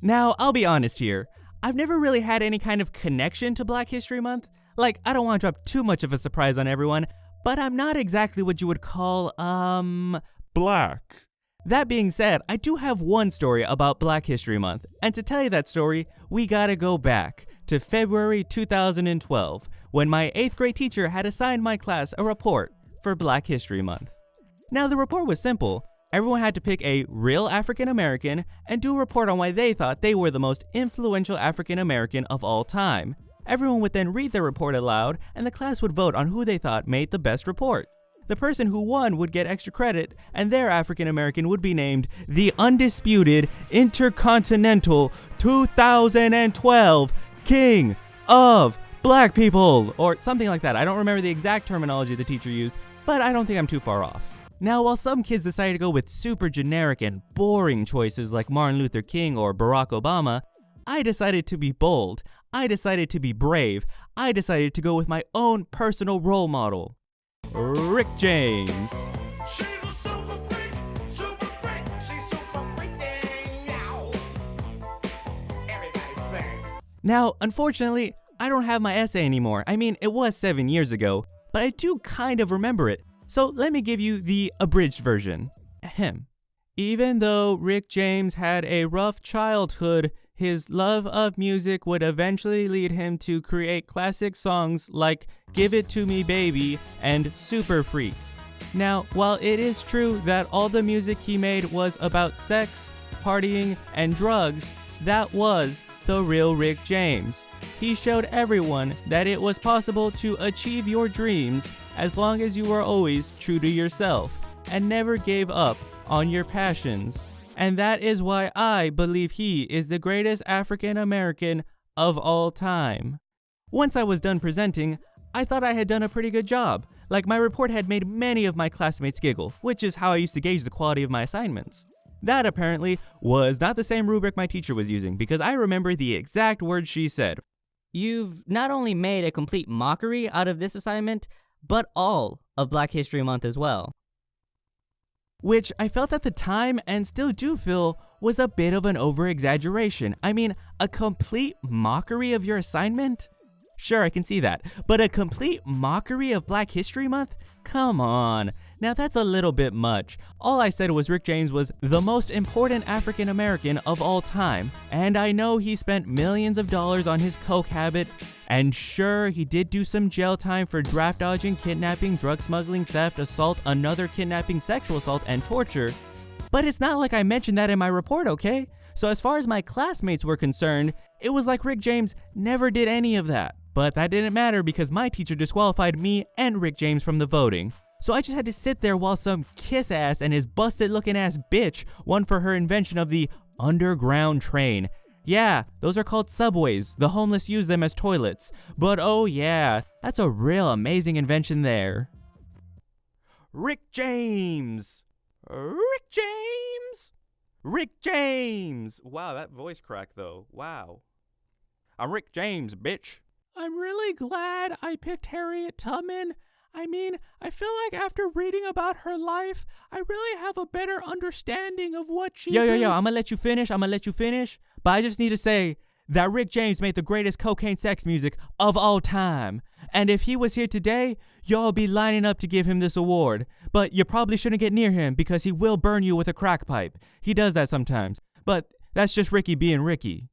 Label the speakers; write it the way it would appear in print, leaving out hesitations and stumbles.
Speaker 1: Now, I'll be honest here. I've never really had any kind of connection to Black History Month. Like, I don't want to drop too much of a surprise on everyone, but I'm not exactly what you would call,
Speaker 2: black.
Speaker 1: That being said, I do have one story about Black History Month, and to tell you that story, we gotta go back to February 2012, when my 8th grade teacher had assigned my class a report for Black History Month. Now, the report was simple. Everyone had to pick a real African American and do a report on why they thought they were the most influential African American of all time. Everyone would then read their report aloud, and the class would vote on who they thought made the best report. The person who won would get extra credit, and their African American would be named the undisputed Intercontinental 2012 King of Black People, or something like that. I don't remember the exact terminology the teacher used, but I don't think I'm too far off. Now, while some kids decided to go with super generic and boring choices like Martin Luther King or Barack Obama, I decided to be bold. I decided to be brave. I decided to go with my own personal role model, Rick James.
Speaker 3: She's a super freak, she's super freaking out. Everybody sing.
Speaker 1: Now, unfortunately, I don't have my essay anymore. I mean, it was 7 years ago, but I do kind of remember it. So let me give you the abridged version. Ahem. Even though Rick James had a rough childhood, his love of music would eventually lead him to create classic songs like Give It To Me Baby and Super Freak. Now, while it is true that all the music he made was about sex, partying, and drugs, that was the real Rick James. He showed everyone that it was possible to achieve your dreams as long as you were always true to yourself and never gave up on your passions. And that is why I believe he is the greatest African American of all time. Once I was done presenting, I thought I had done a pretty good job. Like, my report had made many of my classmates giggle, which is how I used to gauge the quality of my assignments. That apparently was not the same rubric my teacher was using, because I remember the exact words she said.
Speaker 4: You've not only made a complete mockery out of this assignment, but all of Black History Month as well.
Speaker 1: Which I felt at the time, and still do feel, was a bit of an over-exaggeration. I mean, a complete mockery of your assignment? Sure, I can see that. But a complete mockery of Black History Month? Come on. Now that's a little bit much. All I said was Rick James was the most important African American of all time. And I know he spent millions of dollars on his coke habit. And sure, he did do some jail time for draft dodging, kidnapping, drug smuggling, theft, assault, another kidnapping, sexual assault, and torture. But it's not like I mentioned that in my report, okay? So as far as my classmates were concerned, it was like Rick James never did any of that. But that didn't matter because my teacher disqualified me and Rick James from the voting. So I just had to sit there while some kiss ass and his busted looking ass bitch won for her invention of the underground train. Yeah, those are called subways. The homeless use them as toilets. But oh yeah, that's a real amazing invention there. Rick James! Rick James! Rick James! Wow, that voice crack though. Wow. I'm Rick James, bitch. I'm really glad I picked Harriet Tubman. I mean, I feel like after reading about her life, I really have a better understanding of what she
Speaker 4: Yo, I'm gonna let you finish.
Speaker 1: But I just need to say that Rick James made the greatest cocaine sex music of all time. And if he was here today, y'all be lining up to give him this award. But you probably shouldn't get near him because he will burn you with a crack pipe. He does that sometimes. But that's just Ricky being Ricky.